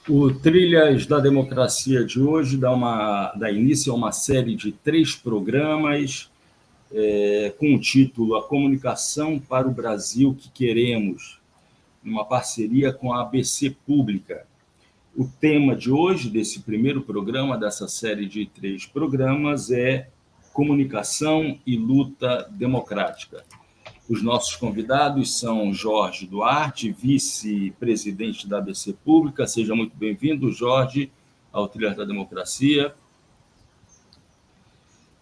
O Trilhas da Democracia de hoje dá início a uma série de 3 programas com o título A Comunicação para o Brasil que Queremos, numa parceria com a ABC Pública. O tema de hoje, desse primeiro programa, dessa série de 3 programas, é Comunicação e Luta Democrática. Os nossos convidados são Jorge Duarte, vice-presidente da ABC Pública. Seja muito bem-vindo, Jorge, ao Trilhas da Democracia.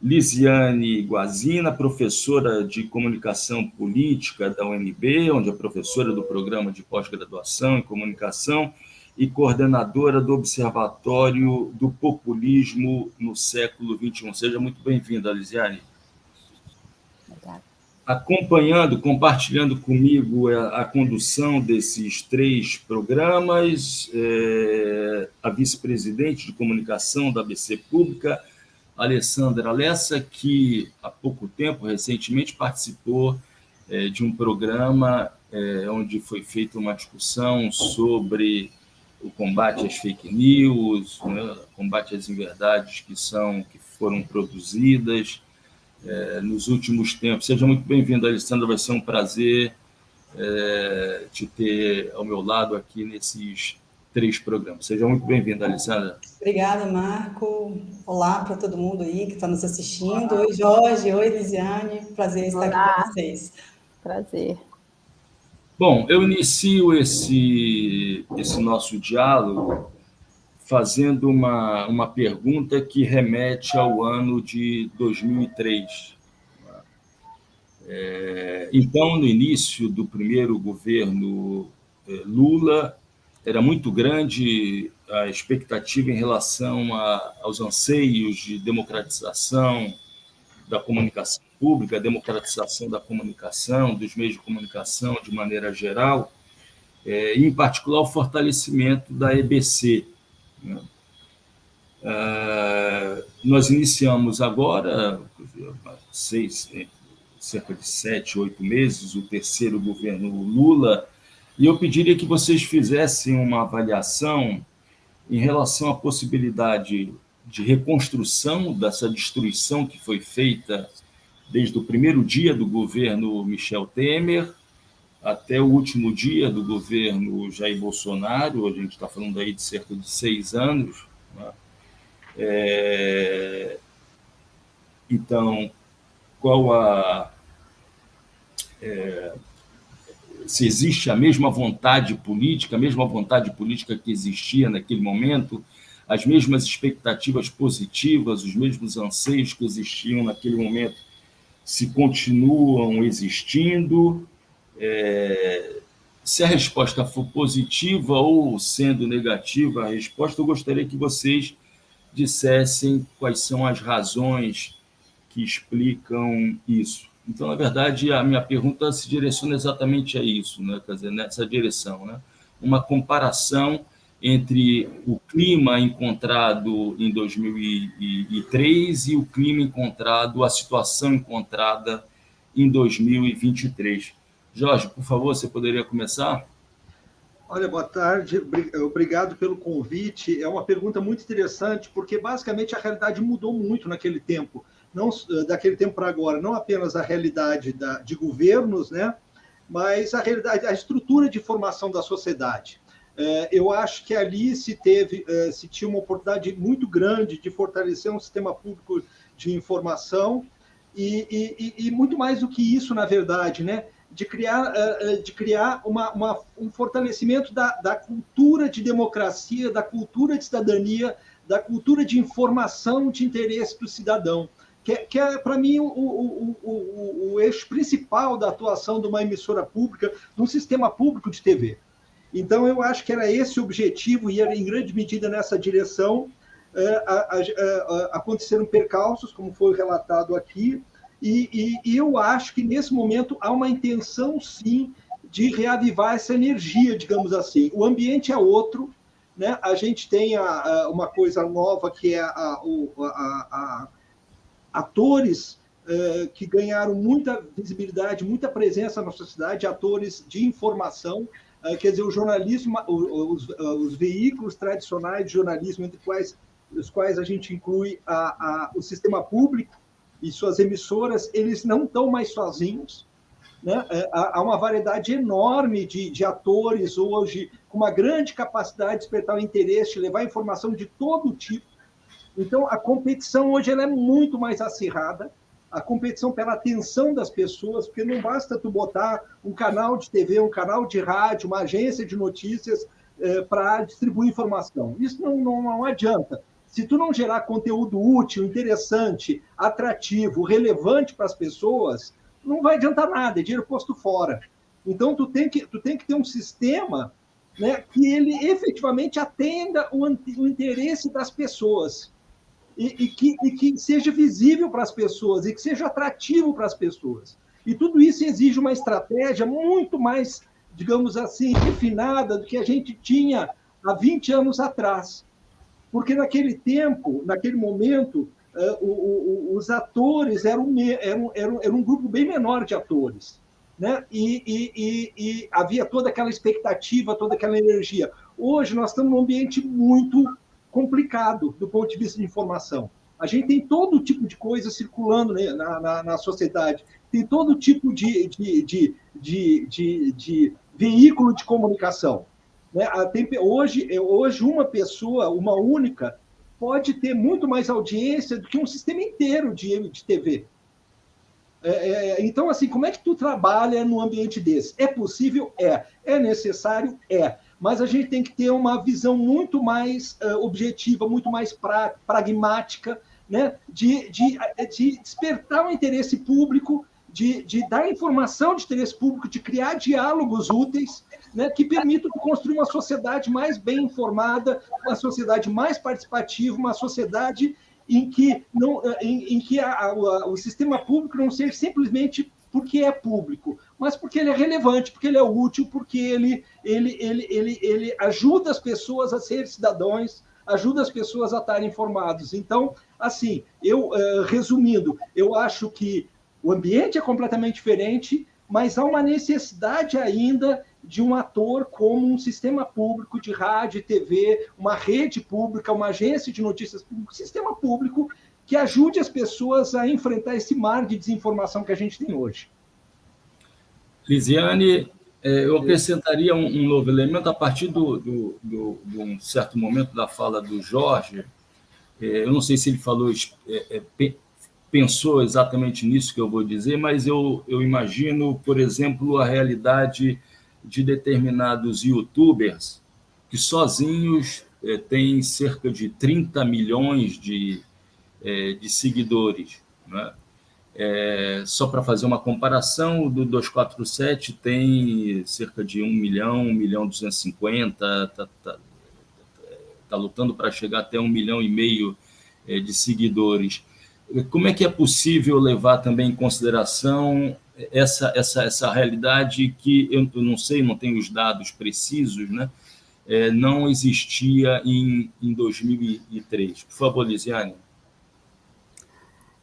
Lisiane Guazina, professora de Comunicação Política da UNB, onde é professora do programa de pós-graduação em Comunicação e coordenadora do Observatório do Populismo no Século XXI. Seja muito bem-vinda, Lisiane. Obrigada. Acompanhando, compartilhando comigo a condução desses 3 programas, a vice-presidente de comunicação da ABC Pública, Alessandra Lessa, que há pouco tempo, recentemente, participou de um programa onde foi feita uma discussão sobre o combate às fake news, né, combate às inverdades que foram produzidas nos últimos tempos. Seja muito bem-vindo, Alessandra. Vai ser um prazer te ter ao meu lado aqui nesses 3 programas. Seja muito bem-vinda, Alessandra. Obrigada, Marco. Olá para todo mundo aí que está nos assistindo. Oi, Jorge. Oi, Lisiane. Prazer estar aqui com vocês. Prazer. Bom, eu inicio esse nosso diálogo fazendo uma pergunta que remete ao ano de 2003. Então, no início do primeiro governo Lula, era muito grande a expectativa em relação aos anseios de democratização da comunicação pública, a democratização da comunicação, dos meios de comunicação de maneira geral, e, em particular, o fortalecimento da EBC. Né? Nós iniciamos agora, cerca de 7, 8 meses, o terceiro governo Lula, e eu pediria que vocês fizessem uma avaliação em relação à possibilidade de reconstrução dessa destruição que foi feita desde o primeiro dia do governo Michel Temer até o último dia do governo Jair Bolsonaro. A gente está falando aí de cerca de 6 anos. Né? Então, se existe a mesma vontade política que existia naquele momento, as mesmas expectativas positivas, os mesmos anseios que existiam naquele momento, se continuam existindo. Se a resposta for positiva ou sendo negativa a resposta, eu gostaria que vocês dissessem quais são as razões que explicam isso. Então, na verdade, a minha pergunta se direciona exatamente a isso, né? Quer dizer, nessa direção, né? Uma comparação entre o clima encontrado em 2003 e o clima encontrado, a situação encontrada em 2023. Jorge, por favor, você poderia começar? Olha, boa tarde, obrigado pelo convite. É uma pergunta muito interessante, porque basicamente a realidade mudou muito naquele tempo, não daquele tempo para agora, não apenas a realidade de governos, né, mas a realidade, a estrutura de formação da sociedade. Eu acho que ali se tinha uma oportunidade muito grande de fortalecer um sistema público de informação e muito mais do que isso, na verdade, né? De criar um fortalecimento da cultura de democracia, da cultura de cidadania, da cultura de informação de interesse do cidadão, que é, para mim, o eixo principal da atuação de uma emissora pública, de um sistema público de TV. Então, eu acho que era esse o objetivo, e era, em grande medida, nessa direção. Aconteceram percalços, como foi relatado aqui, e eu acho que, nesse momento, há uma intenção, sim, de reavivar essa energia, digamos assim. O ambiente é outro, né? A gente tem uma coisa nova, que é atores que ganharam muita visibilidade, muita presença na sociedade, atores de informação, quer dizer, o jornalismo, os veículos tradicionais de jornalismo, entre os quais a gente inclui o sistema público e suas emissoras, eles não estão mais sozinhos, né? Há uma variedade enorme de atores hoje, com uma grande capacidade de despertar o interesse, de levar informação de todo tipo. Então, a competição hoje ela é muito mais acirrada, a competição pela atenção das pessoas, porque não basta tu botar um canal de TV, um canal de rádio, uma agência de notícias para distribuir informação. Isso não adianta. Se tu não gerar conteúdo útil, interessante, atrativo, relevante para as pessoas, não vai adiantar nada, é dinheiro posto fora. Então, tu tem que ter um sistema, né, que ele efetivamente atenda o interesse das pessoas e que seja visível para as pessoas e que seja atrativo para as pessoas. E tudo isso exige uma estratégia muito mais, digamos assim, refinada do que a gente tinha há 20 anos atrás. Porque naquele tempo, naquele momento, os atores eram um grupo bem menor de atores, né? E havia toda aquela expectativa, toda aquela energia. Hoje nós estamos num ambiente muito complicado do ponto de vista de informação. A gente tem todo tipo de coisa circulando, né, na sociedade, tem todo tipo de veículo de comunicação. Né? Hoje, uma pessoa, uma única, pode ter muito mais audiência do que um sistema inteiro de TV. Então, assim, como é que tu trabalha num ambiente desse? É possível? É. É necessário? É. Mas a gente tem que ter uma visão muito mais objetiva, muito mais pragmática, né? de despertar o interesse público, de dar informação de interesse público, de criar diálogos úteis, né, que permitam construir uma sociedade mais bem informada, uma sociedade mais participativa, uma sociedade em que o sistema público não seja simplesmente porque é público, mas porque ele é relevante, porque ele é útil, porque ele ajuda as pessoas a serem cidadãos, ajuda as pessoas a estarem informados. Então, assim, resumindo, eu acho que o ambiente é completamente diferente, mas há uma necessidade ainda de um ator como um sistema público de rádio e TV, uma rede pública, uma agência de notícias públicas, um sistema público que ajude as pessoas a enfrentar esse mar de desinformação que a gente tem hoje. Lisiane, eu acrescentaria um novo elemento a partir de um certo momento da fala do Jorge. Eu não sei se ele pensou exatamente nisso que eu vou dizer, mas eu imagino, por exemplo, a realidade de determinados youtubers que sozinhos têm cerca de 30 milhões de seguidores, né? Só para fazer uma comparação, o do 247 tem cerca de 1 milhão, 1 milhão 250, está lutando para chegar até 1,5 milhão de seguidores. Como é que é possível levar também em consideração essa realidade que eu não sei, não tenho os dados precisos, né? Não existia em 2003. Por favor, Lisiane.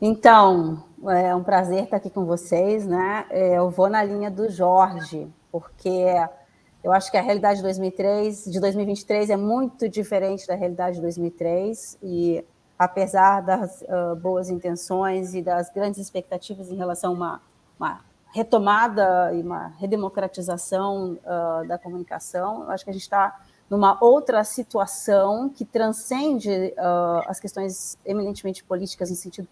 Então, é um prazer estar aqui com vocês, né? Eu vou na linha do Jorge, porque eu acho que a realidade de 2023 é muito diferente da realidade de 2003 e apesar das boas intenções e das grandes expectativas em relação a uma retomada e uma redemocratização da comunicação, eu acho que a gente está numa outra situação que transcende as questões eminentemente políticas, no sentido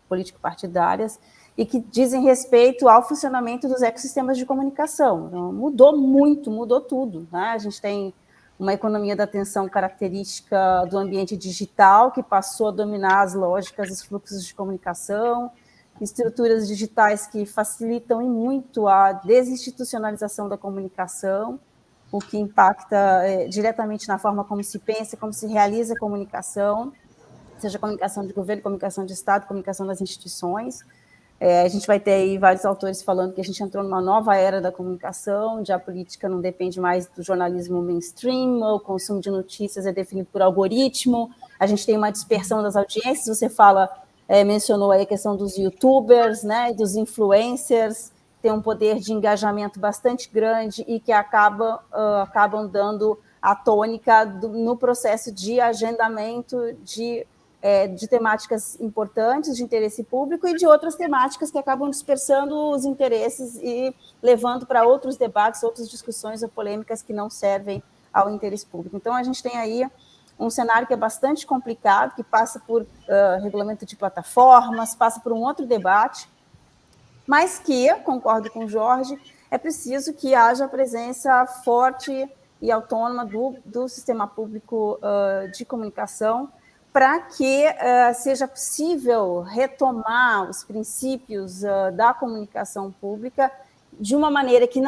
político-partidárias, e que dizem respeito ao funcionamento dos ecossistemas de comunicação. Então, mudou muito, mudou tudo, né? A gente tem uma economia da atenção característica do ambiente digital, que passou a dominar as lógicas e os fluxos de comunicação, estruturas digitais que facilitam e muito a desinstitucionalização da comunicação, o que impacta diretamente na forma como se pensa, como se realiza a comunicação, seja comunicação de governo, comunicação de Estado, comunicação das instituições. A gente vai ter aí vários autores falando que a gente entrou numa nova era da comunicação, onde a política não depende mais do jornalismo mainstream, o consumo de notícias é definido por algoritmo, a gente tem uma dispersão das audiências, você mencionou aí a questão dos youtubers, né, dos influencers, têm um poder de engajamento bastante grande e que acabam dando a tônica no processo de agendamento de temáticas importantes de interesse público e de outras temáticas que acabam dispersando os interesses e levando para outros debates, outras discussões ou polêmicas que não servem ao interesse público. Então, a gente tem aí um cenário que é bastante complicado, que passa por regulamento de plataformas, passa por um outro debate, mas que, concordo com o Jorge, é preciso que haja presença forte e autônoma do sistema público de comunicação para que seja possível retomar os princípios da comunicação pública de uma maneira que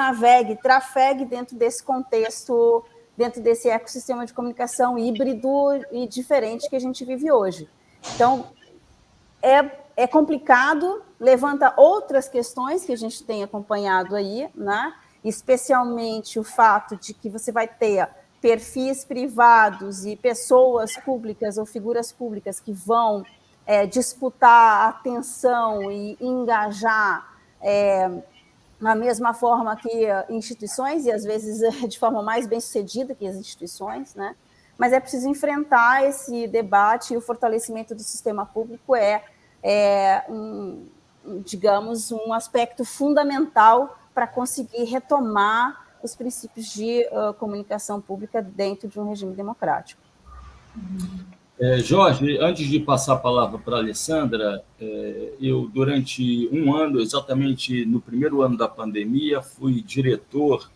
trafegue dentro desse contexto, dentro desse ecossistema de comunicação híbrido e diferente que a gente vive hoje. Então, é complicado, levanta outras questões que a gente tem acompanhado aí, né? Especialmente o fato de que você vai ter perfis privados e pessoas públicas ou figuras públicas que vão disputar a atenção e engajar na mesma forma que instituições, e às vezes de forma mais bem-sucedida que as instituições, né? Mas é preciso enfrentar esse debate, e o fortalecimento do sistema público digamos, um aspecto fundamental para conseguir retomar os princípios de comunicação pública dentro de um regime democrático. Jorge, antes de passar a palavra para a Alessandra, eu, durante um ano, exatamente no primeiro ano da pandemia, fui diretor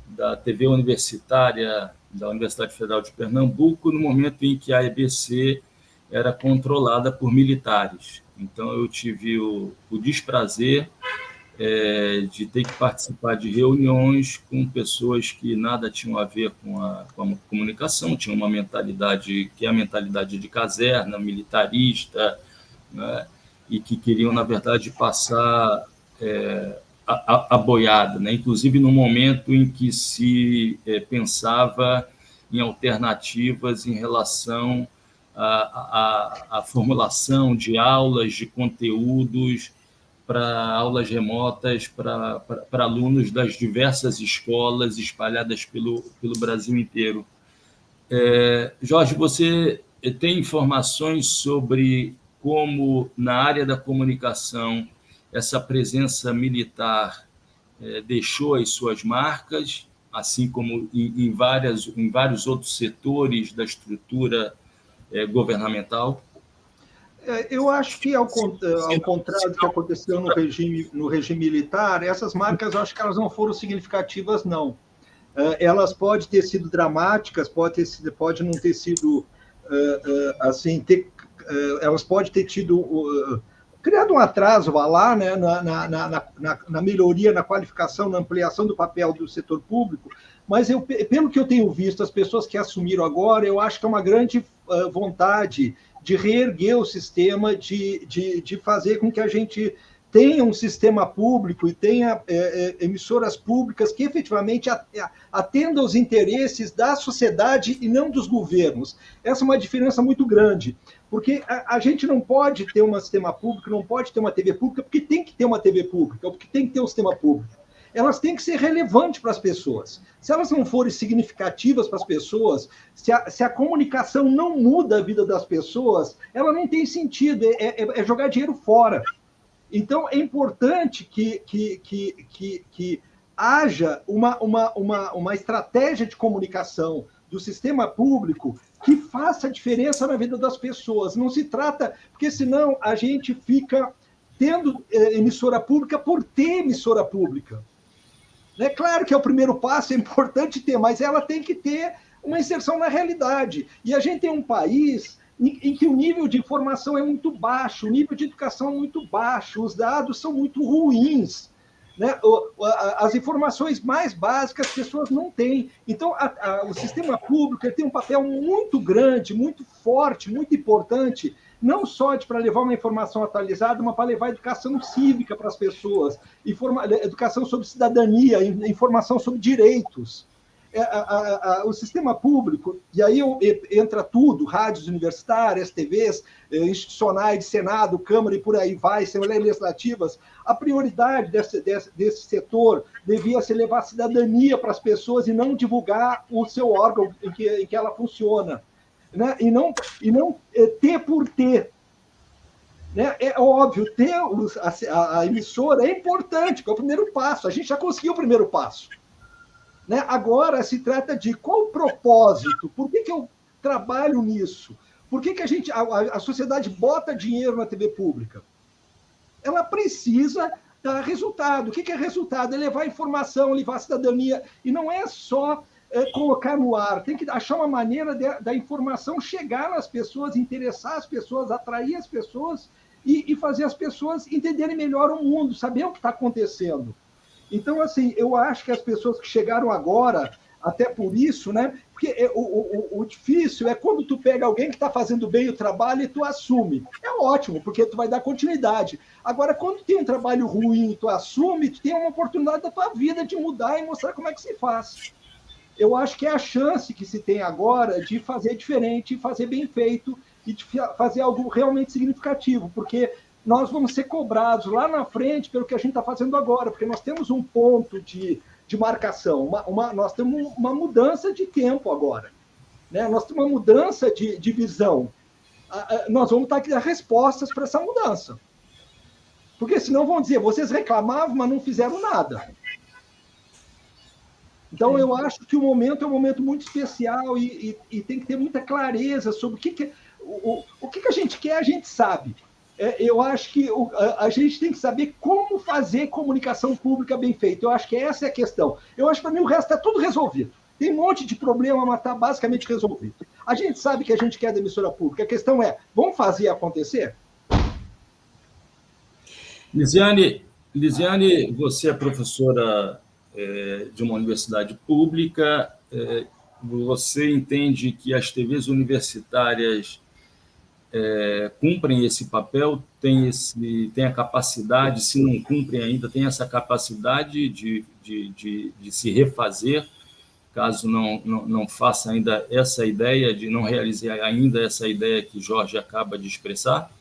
da TV universitária da Universidade Federal de Pernambuco, no momento em que a EBC era controlada por militares. Então, eu tive o desprazer de ter que participar de reuniões com pessoas que nada tinham a ver com a comunicação, tinham uma mentalidade que é a mentalidade de caserna, militarista, né, e que queriam, na verdade, passar a boiada, né? Inclusive no momento em que se pensava em alternativas em relação à formulação de aulas, de conteúdos para aulas remotas, para alunos das diversas escolas espalhadas pelo Brasil inteiro. Jorge, você tem informações sobre como, na área da comunicação, essa presença militar deixou as suas marcas, assim como em vários outros setores da estrutura governamental? Eu acho que, ao contrário do que aconteceu no regime militar, essas marcas, eu acho que elas não foram significativas, não. Elas podem ter sido dramáticas, pode não ter sido, assim, elas podem ter tido criado um atraso, lá, né, na melhoria, na qualificação, na ampliação do papel do setor público, mas pelo que eu tenho visto, as pessoas que assumiram agora, eu acho que é uma grande vontade de reerguer o sistema, de fazer com que a gente tenha um sistema público e tenha emissoras públicas que efetivamente atendam aos interesses da sociedade e não dos governos. Essa é uma diferença muito grande, porque a gente não pode ter um sistema público, não pode ter uma TV pública, porque tem que ter uma TV pública, porque tem que ter um sistema público. Elas têm que ser relevantes para as pessoas. Se elas não forem significativas para as pessoas, se a comunicação não muda a vida das pessoas, ela não tem sentido, é jogar dinheiro fora. Então, é importante que haja uma estratégia de comunicação do sistema público que faça diferença na vida das pessoas. Não se trata... Porque, senão, a gente fica tendo emissora pública por ter emissora pública. É claro que é o primeiro passo, é importante ter, mas ela tem que ter uma inserção na realidade. E a gente tem um país em que o nível de informação é muito baixo, o nível de educação é muito baixo, os dados são muito ruins, né? As informações mais básicas as pessoas não têm. Então, o sistema público tem um papel muito grande, muito forte, muito importante, não só para levar uma informação atualizada, mas para levar educação cívica para as pessoas, educação sobre cidadania, informação sobre direitos. o sistema público, e aí entra tudo, rádios universitárias, TVs, institucionais, Senado, Câmara e por aí vai, Assembleias Legislativas, a prioridade desse setor devia ser levar cidadania para as pessoas e não divulgar o seu órgão em que ela funciona, né? E não ter por ter. Né? É óbvio, ter a emissora é importante, que é o primeiro passo, a gente já conseguiu o primeiro passo. Né? Agora se trata de qual o propósito, por que eu trabalho nisso? Por que a sociedade bota dinheiro na TV pública? Ela precisa dar resultado. O que é resultado? É levar informação, levar cidadania, e não é só colocar no ar, tem que achar uma maneira da informação chegar nas pessoas, interessar as pessoas, atrair as pessoas e fazer as pessoas entenderem melhor o mundo, saber o que está acontecendo. Então, assim, eu acho que as pessoas que chegaram agora, até por isso, né? Porque o difícil é quando tu pega alguém que está fazendo bem o trabalho e tu assume. É ótimo, porque tu vai dar continuidade. Agora, quando tem um trabalho ruim e tu assume, tu tem uma oportunidade da tua vida de mudar e mostrar como é que se faz. Eu acho que é a chance que se tem agora de fazer diferente, fazer bem feito e de fazer algo realmente significativo, porque nós vamos ser cobrados lá na frente pelo que a gente está fazendo agora, porque nós temos um ponto de marcação, nós temos uma mudança de tempo agora, né? Nós temos uma mudança de visão. Nós vamos estar aqui dar respostas para essa mudança. Porque senão vão dizer, vocês reclamavam, mas não fizeram nada. Então, eu acho que o momento é um momento muito especial e tem que ter muita clareza sobre o que a gente quer, a gente sabe. Eu acho que a gente tem que saber como fazer comunicação pública bem feita. Eu acho que essa é a questão. Eu acho que, para mim, o resto está tudo resolvido. Tem um monte de problema, mas está basicamente resolvido. A gente sabe que a gente quer da emissora pública. A questão é, vamos fazer acontecer? Lisiane, você é professora de uma universidade pública. Você entende que as TVs universitárias cumprem esse papel, tem a capacidade, se não cumprem ainda, tem essa capacidade de se refazer, caso não faça ainda essa ideia, de não realizar ainda essa ideia que Jorge acaba de expressar?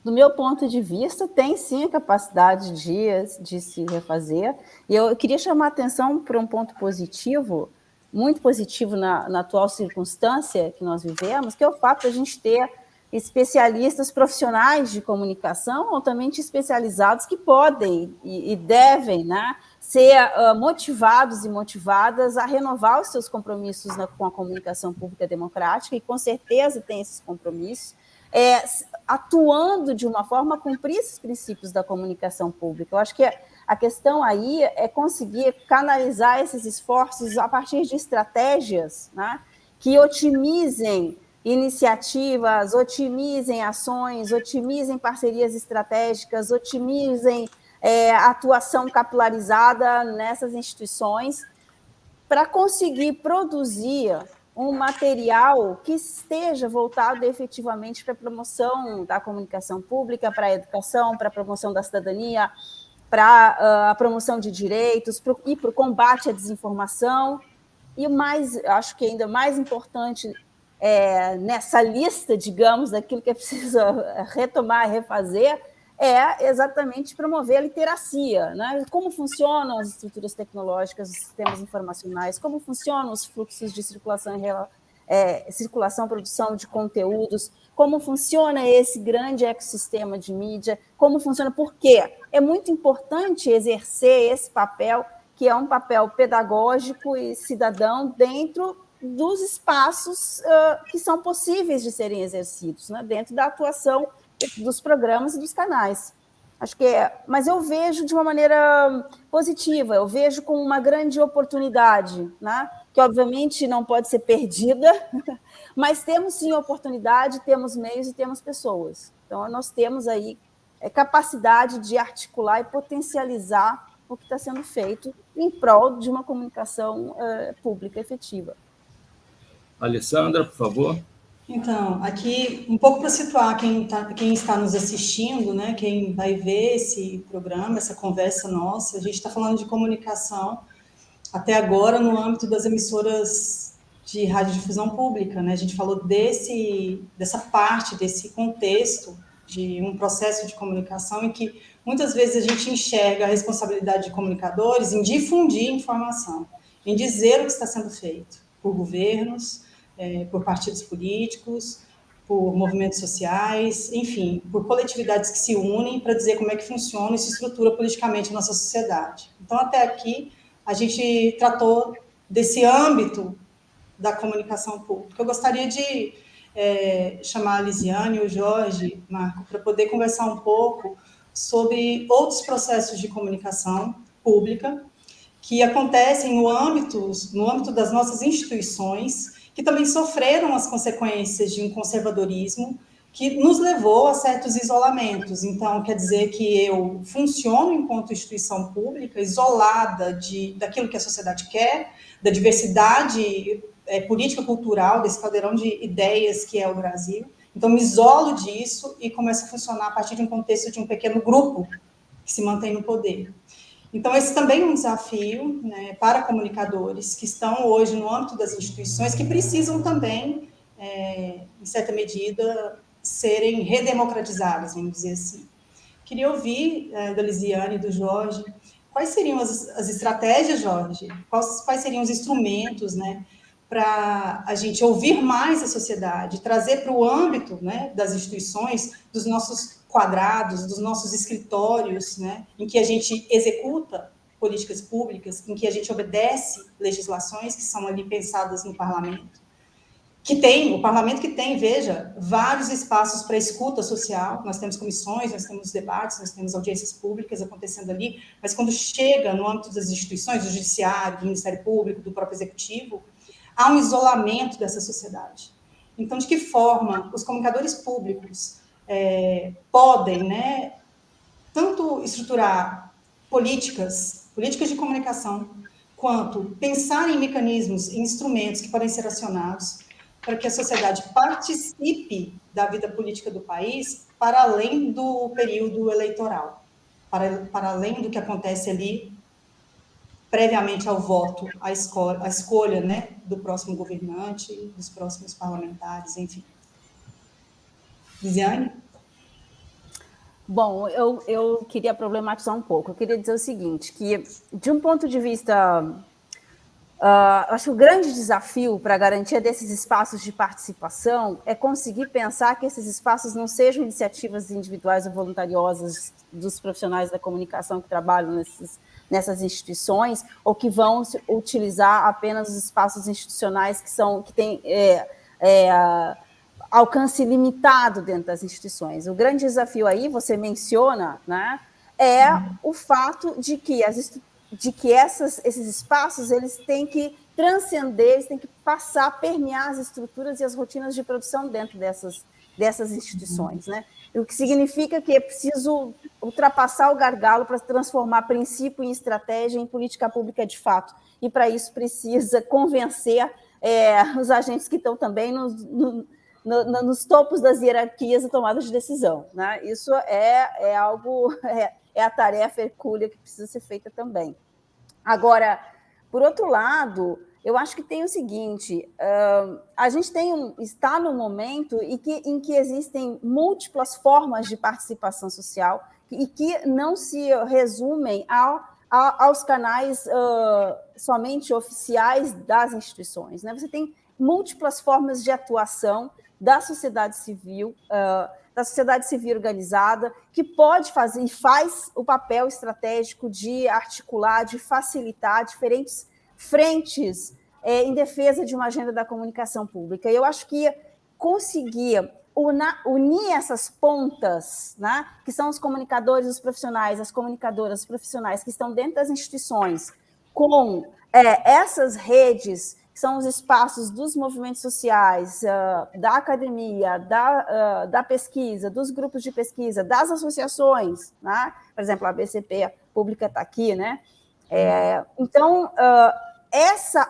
Do meu ponto de vista, tem sim a capacidade de se refazer, e eu queria chamar a atenção para um ponto positivo, muito positivo na atual circunstância que nós vivemos, que é o fato de a gente ter especialistas profissionais de comunicação, altamente especializados, que podem e devem, né, ser motivados e motivadas a renovar os seus compromissos com a comunicação pública democrática, e com certeza tem esses compromissos, atuando de uma forma a cumprir esses princípios da comunicação pública. Eu acho que a questão aí é conseguir canalizar esses esforços a partir de estratégias, né, que otimizem iniciativas, otimizem ações, otimizem parcerias estratégicas, otimizem a atuação capilarizada nessas instituições, para conseguir produzir um material que esteja voltado efetivamente para a promoção da comunicação pública, para a educação, para a promoção da cidadania, para a promoção de direitos e para o combate à desinformação. E acho que ainda mais importante nessa lista, digamos, daquilo que é preciso retomar, refazer, é exatamente promover a literacia, né? Como funcionam as estruturas tecnológicas, os sistemas informacionais, como funcionam os fluxos de circulação, produção de conteúdos, como funciona esse grande ecossistema de mídia, como funciona, por quê? É muito importante exercer esse papel, que é um papel pedagógico e cidadão dentro dos espaços que são possíveis de serem exercidos, né? Dentro da atuação dos programas e dos canais. Acho que mas eu vejo de uma maneira positiva, eu vejo como uma grande oportunidade, né? Que obviamente não pode ser perdida, mas temos sim oportunidade, temos meios e temos pessoas. Então, nós temos aí capacidade de articular e potencializar o que está sendo feito em prol de uma comunicação pública efetiva. Alessandra, por favor. Então, aqui, um pouco para situar quem está nos assistindo, né, quem vai ver esse programa, essa conversa nossa, a gente está falando de comunicação, até agora no âmbito das emissoras de radiodifusão pública, né? A gente falou dessa parte, desse contexto de um processo de comunicação em que muitas vezes a gente enxerga a responsabilidade de comunicadores em difundir informação, em dizer o que está sendo feito por governos, por partidos políticos, por movimentos sociais, enfim, por coletividades que se unem para dizer como é que funciona e se estrutura politicamente a nossa sociedade. Então, até aqui, a gente tratou desse âmbito da comunicação pública. Eu gostaria de chamar a Lisiane e o Jorge, Marco, para poder conversar um pouco sobre outros processos de comunicação pública que acontecem no âmbito das nossas instituições, que também sofreram as consequências de um conservadorismo que nos levou a certos isolamentos. Então, quer dizer que eu funciono enquanto instituição pública, isolada daquilo que a sociedade quer, da diversidade política cultural, desse caldeirão de ideias que é o Brasil. Então, me isolo disso e começo a funcionar a partir de um contexto de um pequeno grupo que se mantém no poder. Então, esse também é um desafio, né, para comunicadores que estão hoje no âmbito das instituições, que precisam também, em certa medida, serem redemocratizadas, vamos dizer assim. Queria ouvir da Lisiane e do Jorge, quais seriam as estratégias, Jorge? Quais seriam os instrumentos, né, para a gente ouvir mais a sociedade, trazer para o âmbito, né, das instituições, dos nossos quadrados, dos nossos escritórios, né, em que a gente executa políticas públicas, em que a gente obedece legislações que são ali pensadas no parlamento, o parlamento que tem, veja, vários espaços para escuta social, nós temos comissões, nós temos debates, nós temos audiências públicas acontecendo ali, mas quando chega no âmbito das instituições, do judiciário, do Ministério Público, do próprio executivo, há um isolamento dessa sociedade. Então, de que forma os comunicadores públicos podem, né, tanto estruturar políticas de comunicação, quanto pensar em mecanismos, em instrumentos que podem ser acionados para que a sociedade participe da vida política do país para além do período eleitoral, para além do que acontece ali previamente ao voto, à escolha, né, do próximo governante, dos próximos parlamentares, enfim. Lisiane? Bom, eu queria problematizar um pouco. Eu queria dizer o seguinte, que de um ponto de vista, acho que o grande desafio para a garantia desses espaços de participação é conseguir pensar que esses espaços não sejam iniciativas individuais ou voluntariosas dos profissionais da comunicação que trabalham nessas instituições, ou que vão utilizar apenas os espaços institucionais que têm alcance limitado dentro das instituições. O grande desafio aí, você menciona, né, é o fato de que esses espaços eles têm que transcender, eles têm que permear as estruturas e as rotinas de produção dentro dessas instituições, né? O que significa que é preciso ultrapassar o gargalo para transformar princípio em estratégia em política pública de fato. E, para isso, precisa convencer os agentes que estão também nos topos das hierarquias e tomadas de decisão, né? Isso é algo, é a tarefa hercúlea que precisa ser feita também. Agora, por outro lado, eu acho que tem o seguinte, a gente está no momento em que existem múltiplas formas de participação social e que não se resumem aos canais somente oficiais das instituições, né? Você tem múltiplas formas de atuação da sociedade civil organizada, que pode fazer e faz o papel estratégico de articular, de facilitar diferentes frentes em defesa de uma agenda da comunicação pública. Eu acho que conseguir unir essas pontas, né, que são os comunicadores, os profissionais, as comunicadoras, os profissionais que estão dentro das instituições, com essas redes, que são os espaços dos movimentos sociais, da academia, da pesquisa, dos grupos de pesquisa, das associações, né? Por exemplo, a BCP Pública está aqui, né? Então, essa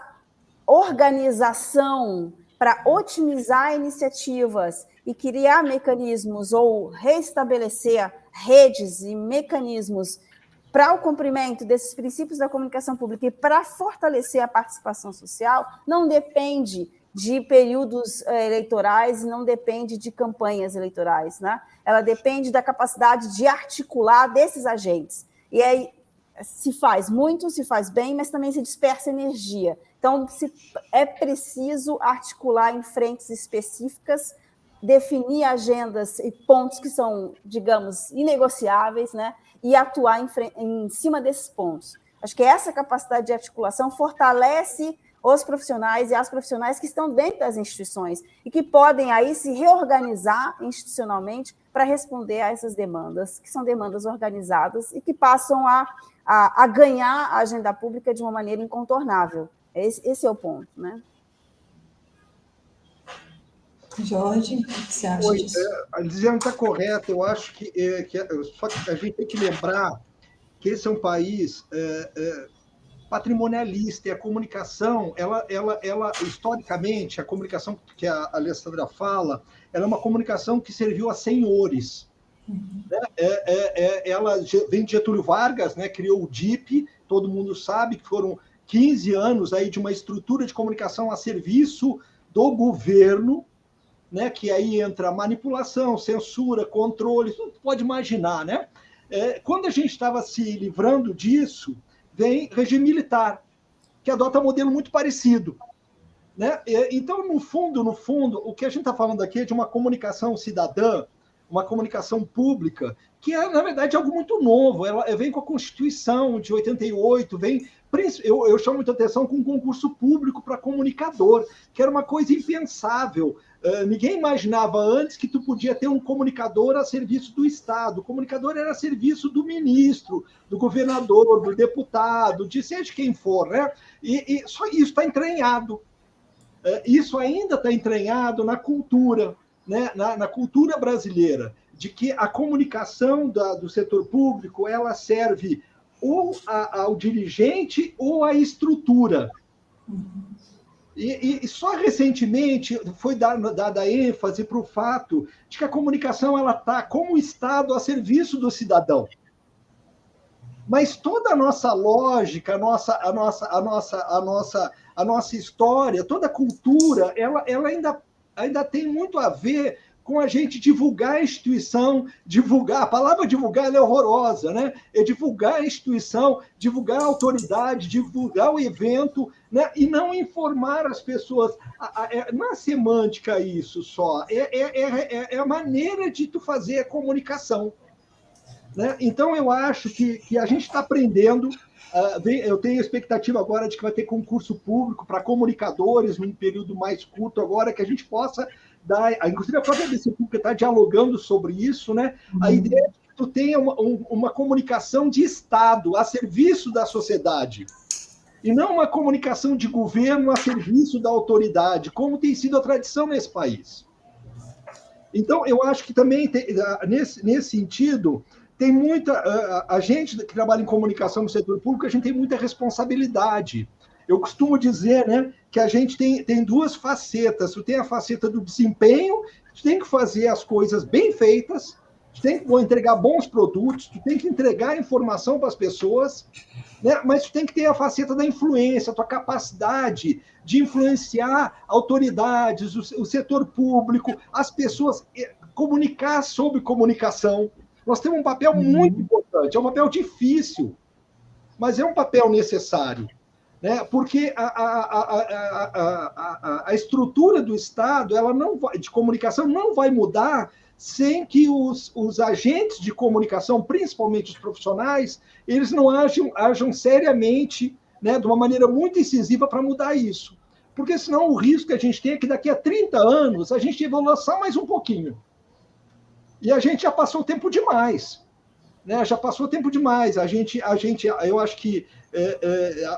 organização para otimizar iniciativas e criar mecanismos ou restabelecer redes e mecanismos para o cumprimento desses princípios da comunicação pública e para fortalecer a participação social, não depende de períodos eleitorais, não depende de campanhas eleitorais, né? Ela depende da capacidade de articular desses agentes. E aí se faz muito, se faz bem, mas também se dispersa energia. Então, é preciso articular em frentes específicas, definir agendas e pontos que são, digamos, inegociáveis, né? E atuar em cima desses pontos. Acho que essa capacidade de articulação fortalece os profissionais e as profissionais que estão dentro das instituições e que podem aí se reorganizar institucionalmente para responder a essas demandas, que são demandas organizadas e que passam a ganhar a agenda pública de uma maneira incontornável. Esse é o ponto, né? Jorge, o que você acha disso? A Lisiane está correta. Eu acho só que a gente tem que lembrar que esse é um país patrimonialista, e a comunicação, ela historicamente, a comunicação que a Alessandra fala, ela é uma comunicação que serviu a senhores. Né? Ela vem de Getúlio Vargas, né? Criou o DIP, todo mundo sabe que foram 15 anos aí de uma estrutura de comunicação a serviço do governo, né? Que aí entra manipulação, censura, controle, tudo que pode imaginar, né? Quando a gente estava se livrando disso, vem regime militar, que adota um modelo muito parecido. Né? Então, no fundo, o que a gente está falando aqui é de uma comunicação cidadã, uma comunicação pública, que é, na verdade, algo muito novo. Ela vem com a Constituição de 88, eu chamo muita atenção com um concurso público para comunicador, que era uma coisa impensável. Ninguém imaginava antes que tu podia ter um comunicador a serviço do Estado. O comunicador era a serviço do ministro, do governador, do deputado, de seja quem for, né? E só isso está entranhado. Isso ainda está entranhado na cultura, né? Na cultura brasileira, de que a comunicação do setor público ela serve ou ao dirigente ou à estrutura. E só recentemente foi dada ênfase para o fato de que a comunicação ela está como Estado a serviço do cidadão. Mas toda a nossa lógica, a nossa história, toda a cultura, ela ainda tem muito a ver com a gente divulgar a instituição, a palavra divulgar ela é horrorosa, né? É divulgar a instituição, divulgar a autoridade, divulgar o evento, né? E não informar as pessoas. Não é semântica isso só, é a maneira de tu fazer a comunicação. Né? Então, eu acho que a gente está aprendendo. Eu tenho a expectativa agora de que vai ter concurso público para comunicadores num período mais curto agora, que a gente possa dar... Inclusive, a própria ABC Pública está dialogando sobre isso, né? A ideia é que tu tenha uma comunicação de Estado a serviço da sociedade e não uma comunicação de governo a serviço da autoridade, como tem sido a tradição nesse país. Então, eu acho que também, nesse sentido... Tem muita... A gente que trabalha em comunicação no setor público, a gente tem muita responsabilidade. Eu costumo dizer, né, que a gente tem duas facetas. Tu tem a faceta do desempenho, tu tem que fazer as coisas bem feitas, tu tem que entregar bons produtos, tu tem que entregar informação para as pessoas, né, mas tu tem que ter a faceta da influência, a tua capacidade de influenciar autoridades, o setor público, as pessoas, comunicar sobre comunicação. Nós temos um papel muito importante, é um papel difícil, mas é um papel necessário, né? Porque a estrutura do Estado de comunicação não vai mudar sem que os agentes de comunicação, principalmente os profissionais, eles não ajam seriamente, né, de uma maneira muito incisiva para mudar isso. Porque senão o risco que a gente tem é que daqui a 30 anos a gente evolua só mais um pouquinho. E a gente já passou tempo demais, né? Já passou tempo demais. Eu acho que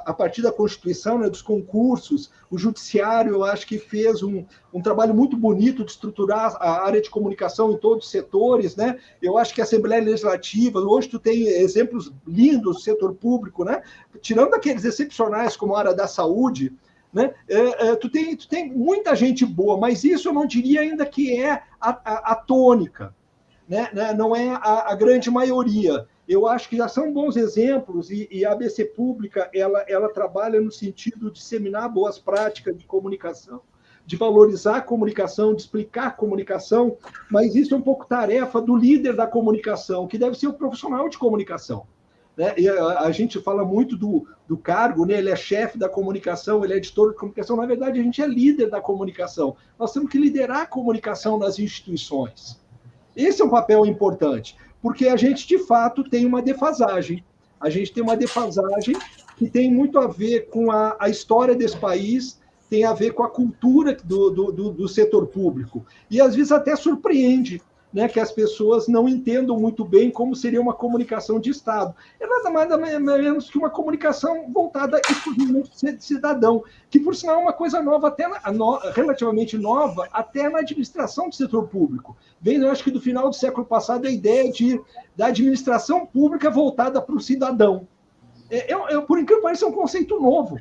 a partir da Constituição, né, dos concursos, o Judiciário, eu acho que fez um trabalho muito bonito de estruturar a área de comunicação em todos os setores, né? Eu acho que a Assembleia Legislativa, hoje tu tem exemplos lindos do setor público, né? Tirando aqueles excepcionais como a área da saúde, né? Tu tem muita gente boa, mas isso eu não diria ainda que é a tônica. Né? Não é a grande maioria. eu acho que já são bons exemplos, e a ABC Pública ela trabalha no sentido de disseminar boas práticas de comunicação, de valorizar a comunicação, de explicar a comunicação, mas isso é um pouco tarefa do líder da comunicação, que deve ser o profissional de comunicação. Né? E a gente fala muito do cargo, né? Ele é chefe da comunicação, ele é editor de comunicação. Na verdade, a gente é líder da comunicação. Nós temos que liderar a comunicação nas instituições. Esse é um papel importante, porque a gente, de fato, tem uma defasagem. A gente tem uma defasagem que tem muito a ver com a história desse país, tem a ver com a cultura do setor público. E, às vezes, até surpreende, né, que as pessoas não entendam muito bem como seria uma comunicação de Estado. É nada mais nada menos que uma comunicação voltada exclusivamente ao cidadão, que, por sinal, é uma coisa nova, relativamente nova, até na administração do setor público. Vem, eu acho que do final do século passado, a ideia da administração pública voltada para o cidadão. Por incrível que pareça, é um conceito novo.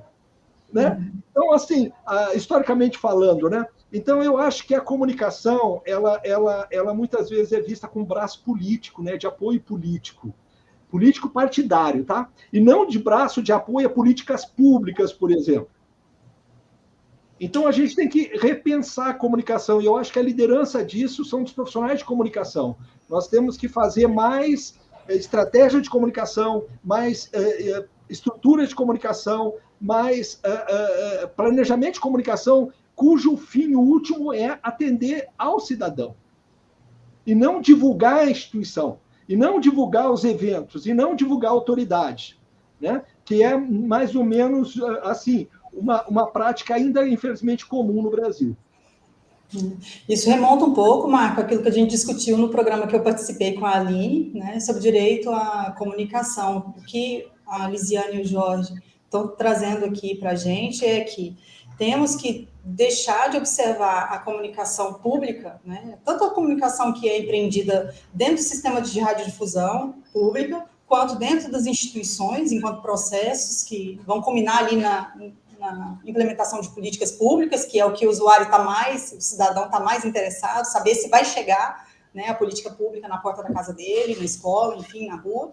Né? Então, assim, historicamente falando, né? Então, eu acho que a comunicação, ela muitas vezes é vista com braço político, né? De apoio político partidário, tá? E não de braço de apoio a políticas públicas, por exemplo. Então, a gente tem que repensar a comunicação, e eu acho que a liderança disso são dos profissionais de comunicação. Nós temos que fazer mais estratégia de comunicação, mais estrutura de comunicação, mais planejamento de comunicação, cujo fim último é atender ao cidadão. E não divulgar a instituição, e não divulgar os eventos, e não divulgar a autoridade, né? Que é mais ou menos assim, uma prática ainda, infelizmente, comum no Brasil. Isso remonta um pouco, Marco, aquilo que a gente discutiu no programa que eu participei com a Aline, né, sobre direito à comunicação. O que a Lisiane e o Jorge estão trazendo aqui para a gente é que temos que deixar de observar a comunicação pública, né, tanto a comunicação que é empreendida dentro do sistema de radiodifusão pública, quanto dentro das instituições, enquanto processos que vão culminar ali na implementação de políticas públicas, que é o que o usuário o cidadão está mais interessado, saber se vai chegar, né, a política pública na porta da casa dele, na escola, enfim, na rua.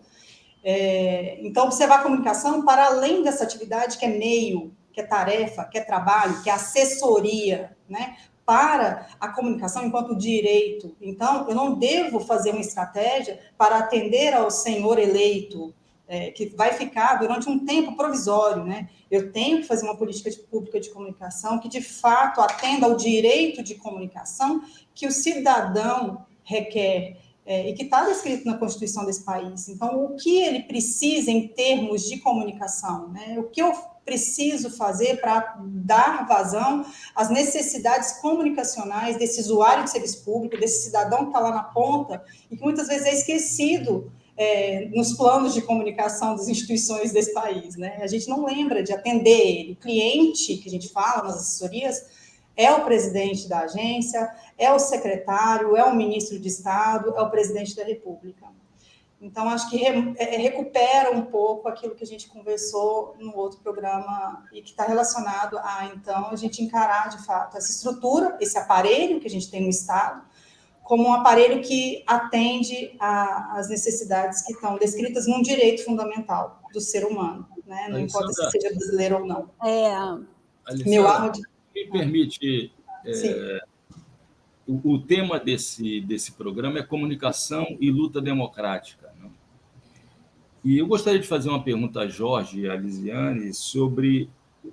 Então, observar a comunicação para além dessa atividade que é meio, que é tarefa, que é trabalho, que é assessoria, né, para a comunicação enquanto direito. Então, eu não devo fazer uma estratégia para atender ao senhor eleito, que vai ficar durante um tempo provisório, né? Eu tenho que fazer uma política pública de comunicação que, de fato, atenda ao direito de comunicação que o cidadão requer, e que está descrito na Constituição desse país. Então, o que ele precisa em termos de comunicação, né? O que eu preciso fazer para dar vazão às necessidades comunicacionais desse usuário de serviço público, desse cidadão que está lá na ponta e que muitas vezes é esquecido nos planos de comunicação das instituições desse país, né? A gente não lembra de atender ele. O cliente, que a gente fala nas assessorias, é o presidente da agência, é o secretário, é o ministro de Estado, é o presidente da República. Então, acho que recupera um pouco aquilo que a gente conversou no outro programa e que está relacionado a, então, a gente encarar, de fato, essa estrutura, esse aparelho que a gente tem no Estado, como um aparelho que atende às necessidades que estão descritas num direito fundamental do ser humano, né? Não importa se seja brasileiro ou não. Meu áudio me permite... O tema desse programa é comunicação e luta democrática, né? E eu gostaria de fazer uma pergunta a Jorge e a Lisiane sobre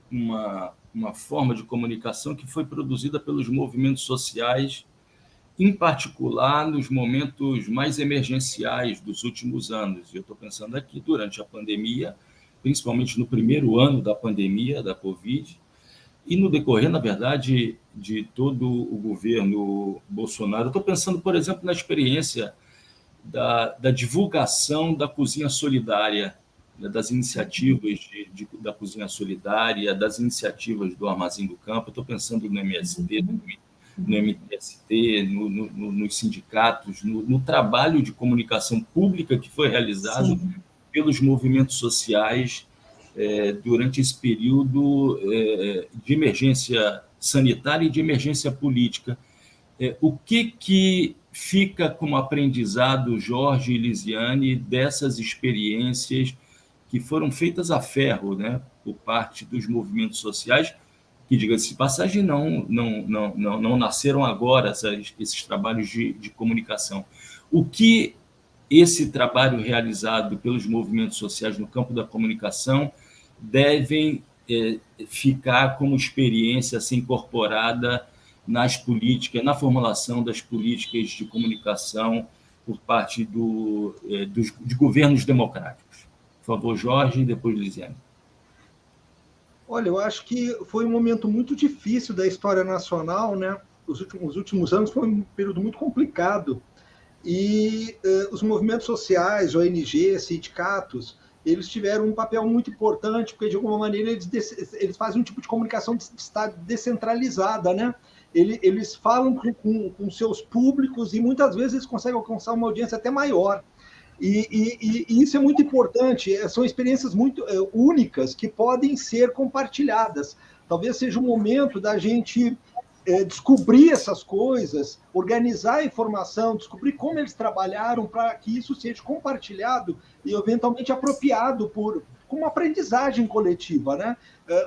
uma forma de comunicação que foi produzida pelos movimentos sociais, em particular nos momentos mais emergenciais dos últimos anos. Eu estou pensando aqui durante a pandemia, principalmente no primeiro ano da pandemia, da Covid, e no decorrer, na verdade, de todo o governo Bolsonaro. Eu estou pensando, por exemplo, na experiência da divulgação da cozinha solidária, né, das iniciativas da cozinha solidária, das iniciativas do Armazém do Campo. Eu estou pensando no MST, no MTST, nos sindicatos, no trabalho de comunicação pública que foi realizado pelos movimentos sociais durante esse período de emergência sanitária e de emergência política. O que fica como aprendizado, Jorge e Lisiane, dessas experiências que foram feitas a ferro, né, por parte dos movimentos sociais, que, diga-se de passagem, não nasceram agora esses trabalhos de comunicação. O que esse trabalho realizado pelos movimentos sociais no campo da comunicação devem ficar como experiência a ser incorporada nas políticas, na formulação das políticas de comunicação por parte de governos democráticos. Por favor, Jorge, e depois Lisiane. Olha, eu acho que foi um momento muito difícil da história nacional, né? Os últimos anos foi um período muito complicado. E os movimentos sociais, ONG, sindicatos, eles tiveram um papel muito importante, porque, de alguma maneira, eles fazem um tipo de comunicação descentralizada, né? Eles falam com seus públicos e, muitas vezes, eles conseguem alcançar uma audiência até maior. E isso é muito importante, são experiências muito únicas que podem ser compartilhadas. Talvez seja o momento da gente descobrir essas coisas, organizar a informação, descobrir como eles trabalharam para que isso seja compartilhado e, eventualmente, apropriado como uma aprendizagem coletiva, né?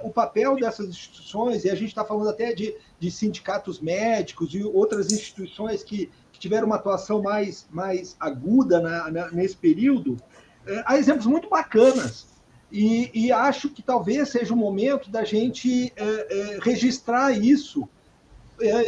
O papel dessas instituições, e a gente está falando até de sindicatos médicos e outras instituições que tiveram uma atuação mais aguda nesse período, há exemplos muito bacanas. E acho que talvez seja o momento da gente registrar isso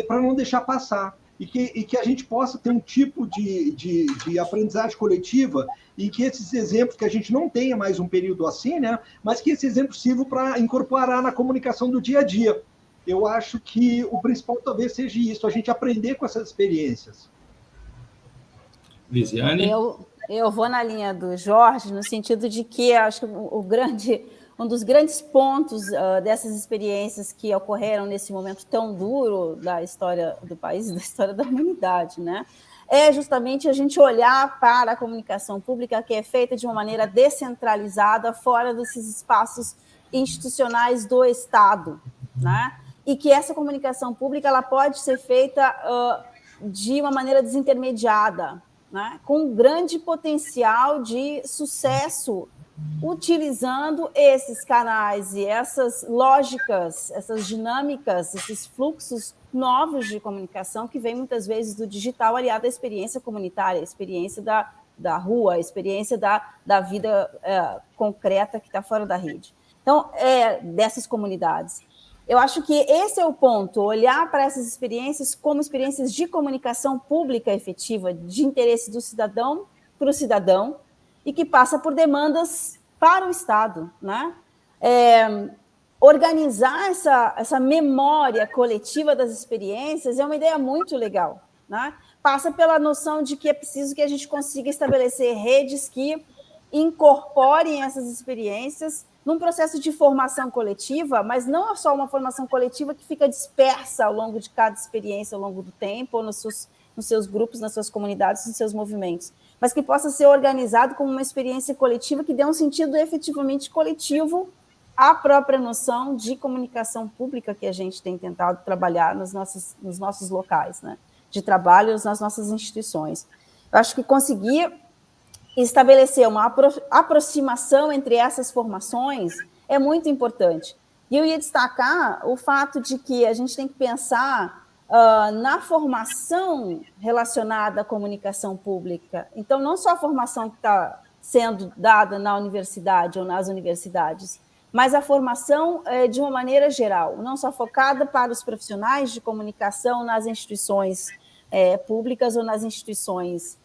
para não deixar passar. E que a gente possa ter um tipo de aprendizagem coletiva e que esses exemplos, que a gente não tenha mais um período assim, né, mas que esse exemplo sirva para incorporar na comunicação do dia a dia. Eu acho que o principal talvez seja isso, a gente aprender com essas experiências. Lisiane? Eu vou na linha do Jorge, no sentido de que acho que um dos grandes pontos dessas experiências que ocorreram nesse momento tão duro da história do país e da história da humanidade, né, é justamente a gente olhar para a comunicação pública que é feita de uma maneira descentralizada, fora desses espaços institucionais do Estado, né, e que essa comunicação pública ela pode ser feita de uma maneira desintermediada, né, com um grande potencial de sucesso, utilizando esses canais e essas lógicas, essas dinâmicas, esses fluxos novos de comunicação que vêm muitas vezes do digital aliado à experiência comunitária, à experiência da rua, à experiência da vida concreta que está fora da rede. Então, dessas comunidades. Eu acho que esse é o ponto, olhar para essas experiências como experiências de comunicação pública efetiva, de interesse do cidadão para o cidadão, e que passa por demandas para o Estado, né? Organizar essa memória coletiva das experiências é uma ideia muito legal, né? Passa pela noção de que é preciso que a gente consiga estabelecer redes que incorporem essas experiências num processo de formação coletiva, mas não é só uma formação coletiva que fica dispersa ao longo de cada experiência, ao longo do tempo, ou nos seus grupos, nas suas comunidades, nos seus movimentos, mas que possa ser organizado como uma experiência coletiva que dê um sentido efetivamente coletivo à própria noção de comunicação pública que a gente tem tentado trabalhar nos nossos locais, né, de trabalho, nas nossas instituições. Eu acho que conseguir estabelecer uma aproximação entre essas formações é muito importante. E eu ia destacar o fato de que a gente tem que pensar na formação relacionada à comunicação pública. Então, não só a formação que está sendo dada na universidade ou nas universidades, mas a formação de uma maneira geral, não só focada para os profissionais de comunicação nas instituições públicas ou nas instituições,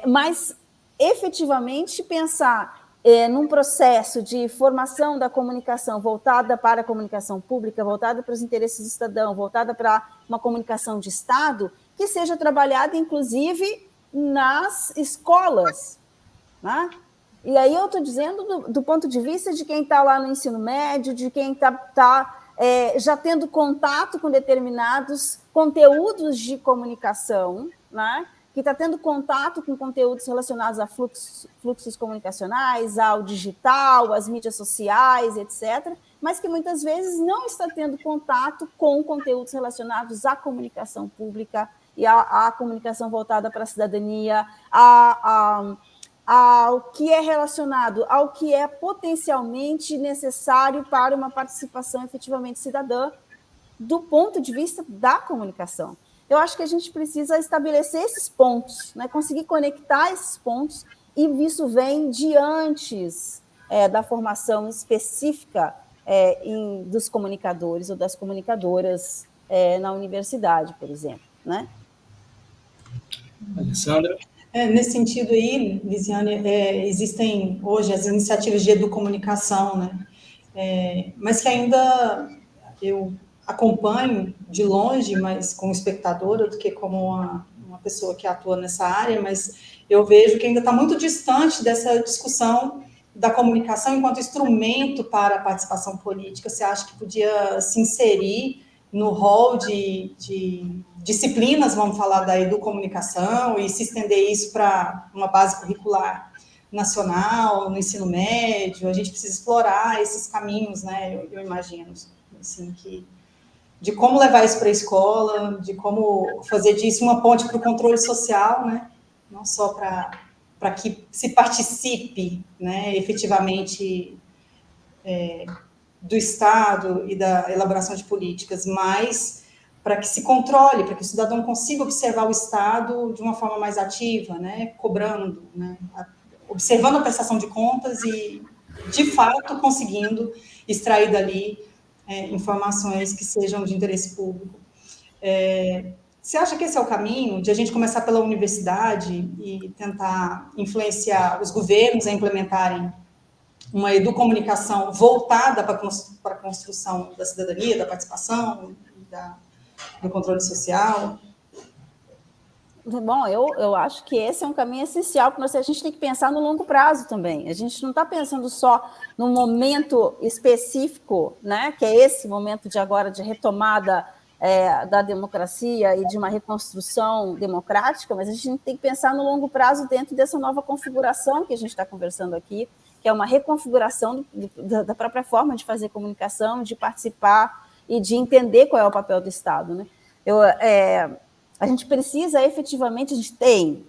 mas efetivamente pensar num processo de formação da comunicação voltada para a comunicação pública, voltada para os interesses do cidadão, voltada para uma comunicação de Estado, que seja trabalhada, inclusive, nas escolas, né? E aí eu estou dizendo do ponto de vista de quem está lá no ensino médio, de quem está já tendo contato com determinados conteúdos de comunicação, né? Que está tendo contato com conteúdos relacionados a fluxos comunicacionais, ao digital, às mídias sociais, etc., mas que muitas vezes não está tendo contato com conteúdos relacionados à comunicação pública e a comunicação voltada para a cidadania, ao que é relacionado ao que é potencialmente necessário para uma participação efetivamente cidadã do ponto de vista da comunicação. Eu acho que a gente precisa estabelecer esses pontos, né? Conseguir conectar esses pontos, e isso vem de antes da formação específica dos comunicadores ou das comunicadoras na universidade, por exemplo, né? Alessandra? Nesse sentido aí, Lisiane, existem hoje as iniciativas de educomunicação, né? Mas que ainda eu acompanho de longe, mas como espectadora do que como uma pessoa que atua nessa área, mas eu vejo que ainda está muito distante dessa discussão da comunicação enquanto instrumento para a participação política. Você acha que podia se inserir no rol de disciplinas, vamos falar da educomunicação, e se estender isso para uma base curricular nacional, no ensino médio? A gente precisa explorar esses caminhos, né? Eu imagino, assim, de como levar isso para a escola, de como fazer disso uma ponte para o controle social, né? Não só para que se participe, né, efetivamente do Estado e da elaboração de políticas, mas para que se controle, para que o cidadão consiga observar o Estado de uma forma mais ativa, né, cobrando, né, observando a prestação de contas e, de fato, conseguindo extrair dali informações que sejam de interesse público. Você acha que esse é o caminho, de a gente começar pela universidade e tentar influenciar os governos a implementarem uma educomunicação voltada para a construção da cidadania, da participação, do controle social? Bom, eu acho que esse é um caminho essencial, porque a gente tem que pensar no longo prazo também. A gente não está pensando só no momento específico, né, que é esse momento de agora de retomada da democracia e de uma reconstrução democrática, mas a gente tem que pensar no longo prazo dentro dessa nova configuração que a gente está conversando aqui, que é uma reconfiguração da própria forma de fazer comunicação, de participar e de entender qual é o papel do Estado, né? A gente precisa efetivamente, a gente tem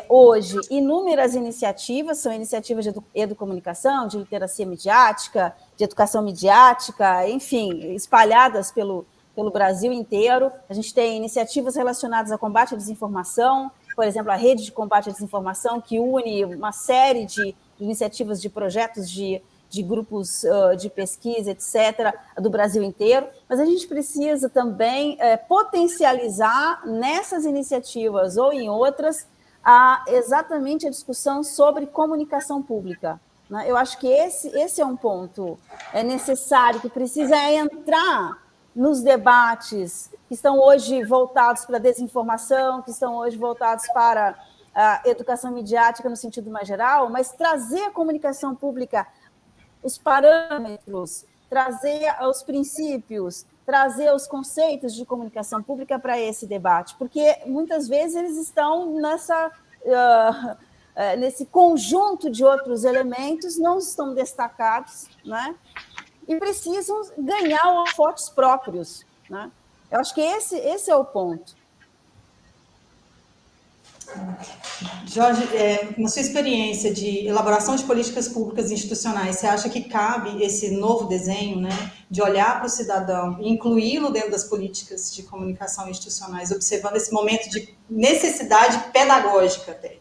hoje inúmeras iniciativas, são iniciativas de educomunicação, de literacia midiática, de educação midiática, enfim, espalhadas pelo Brasil inteiro. A gente tem iniciativas relacionadas ao combate à desinformação, por exemplo, a Rede de Combate à Desinformação, que une uma série de iniciativas, de projetos de grupos de pesquisa, etc., do Brasil inteiro, mas a gente precisa também potencializar nessas iniciativas ou em outras exatamente a discussão sobre comunicação pública, né? Eu acho que esse é um ponto necessário, que precisa entrar nos debates que estão hoje voltados para a desinformação, que estão hoje voltados para a educação midiática no sentido mais geral, mas trazer a comunicação pública, os parâmetros, trazer os princípios, trazer os conceitos de comunicação pública para esse debate, porque muitas vezes eles estão nesse conjunto de outros elementos, não estão destacados, né? E precisam ganhar holofotes próprios, né? Eu acho que esse é o ponto. Jorge, na sua experiência de elaboração de políticas públicas institucionais, você acha que cabe esse novo desenho, né, de olhar para o cidadão e incluí-lo dentro das políticas de comunicação institucionais, observando esse momento de necessidade pedagógica até?